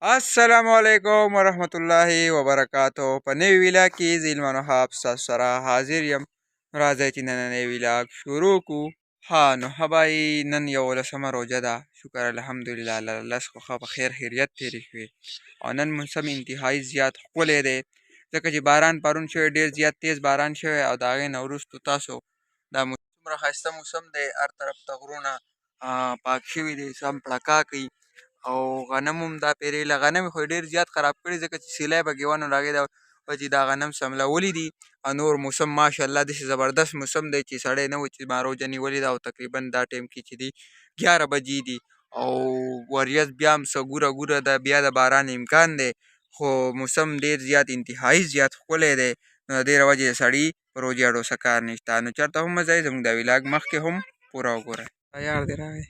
السلام علیکم ورحمت الله وبرکاتو. په نوي ویلاګ کې زیلمانو حاب ستاسو سره حاضر یم. راځئ چې نننی ویلاګ شروع کړو. ها نو هبایي نن 11مه روژه ده. شکر الحمدلله الله لس خوښه په خیر خیریت تېرې شوې او نن موسم انتهایي زیات ښکلی دی ځکه چې باران پرون شوی ډېر زیات تیز باران شوی او د هغې نه وروستو تاسو دا څومره ښایسته موسم دی هر طرف ته غرونه پاک شوي دي سم پړکا کوي او غنم هم دا پیرې له غنم خو ډېر زیات خراب کړي ځکه چې سیلی پکې و نو د هغې د وجې دا غنم سملولي دي او نور موسم ماشاءالله داسې زبردست موسم دی چې سړی نه و چې ما روژه نیولې ده او تقریبا دا ټایم کې چې دی 11 بجې دي او وریځ بیا هم څه ګوره ګوره ده بیا د باران امکان دی خو موسم ډېر زیات انتهایي زیات ښکلی دی نو د دې له وجې سړي په روژې اډو څه کار نشته نو چېرته هم مه ځئ زموږ دا ویلاګ مخکې هم پوره وګورئ. تیار دی راغی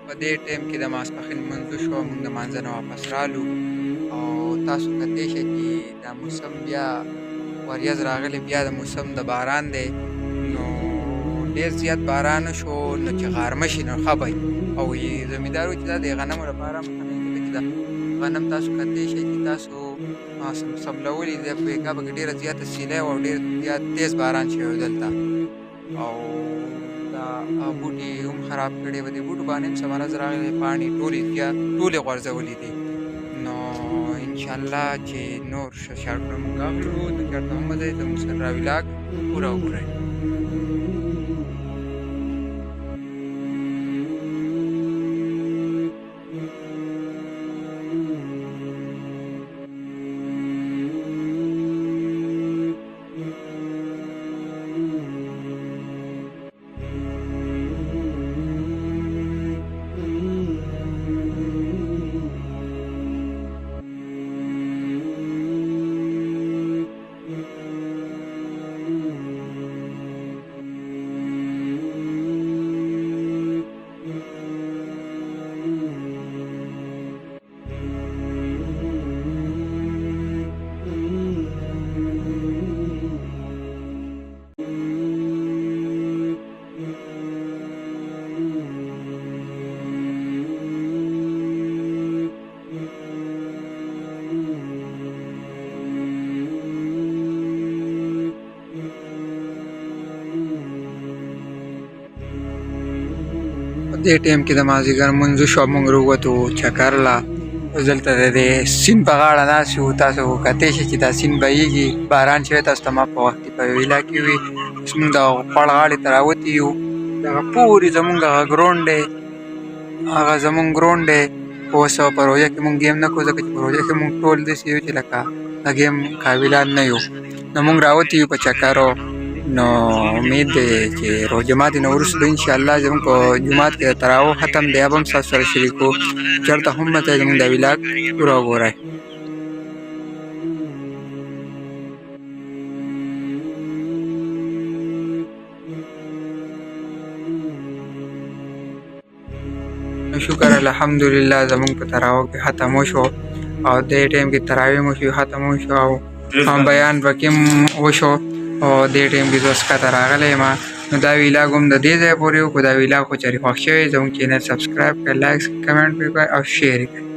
په دې ټایم کې د ماسپښین لمونځ وشو موږ د لمانځه نه واپس رالو او تاسو کتلی شئ چې دا موسم بیا وریځ راغلی بیا د موسم د باران دی نو ډېر زیات باران وشو نو چې غرمه شي نو ښه به او زمیندار وایي چې دا د غنمو لپاره هم ښه نه وي ځکه چې دا غنم تاسو کتلی شئ چې تاسو سملولي دي په بیګا پکې ډېره زیاته سیلی او ډېر زیات تیز باران شوی دلته او دا بوټي هم خراب کړي و دې بوټو باندې هم څه مرض راغلی پاڼې ټولې غورځولي دي نو انشاءالله چې نور ښه شارټونه موږ اخلو نو چېرته هم مه ځئ زموږ سره را ویلاګ پوره وګورئ. دې ټایم کې د مازدیګر لمونځ وشو موږ راووتو چکر له اوس دلته د دې سیند په غاړه ناست یو تاسو کتلی شئ چې دا سیند بهیږي باران شوی تاسو ته ما په وخت کې په ویلا کې وي اوس موږ د خوړ غاړې ته راوتي یو دغه پورې زموږ هغه ګراونډ دی هغه زموږ ګراونډ دی اوس په روژه کې موږ ګیم نه کوو ځکه چې په روژه کې موږ ټول داسې یو چې لکه د ګیم قابلان نه یو نو موږ راوتي یو په چکرو نو امید دی چې روژه ماتې نه وروسته انشاءالله زموږ په جومات کې د تراویح ختم دی هغه به هم ستاسو سره شریکو چېرته هم مه ځئ زموږ دا ویلاګ پوره وګورئ. شکر الحمدلله زموږ په تراویح کې ختم وشو او دې ټایم کې تراویح مو شو ختم وشو او بیان پکې هم وشو او دې ټایم کې زه ښکته راغلی یم نو دا ویلاګ هم د دې ځای پورې و که دا ویلاګ خو چېرې خوښ شوی زموږ چینل سبسکرایب کړئ لایک کمنټ وکړئ او شیر یې کړئ.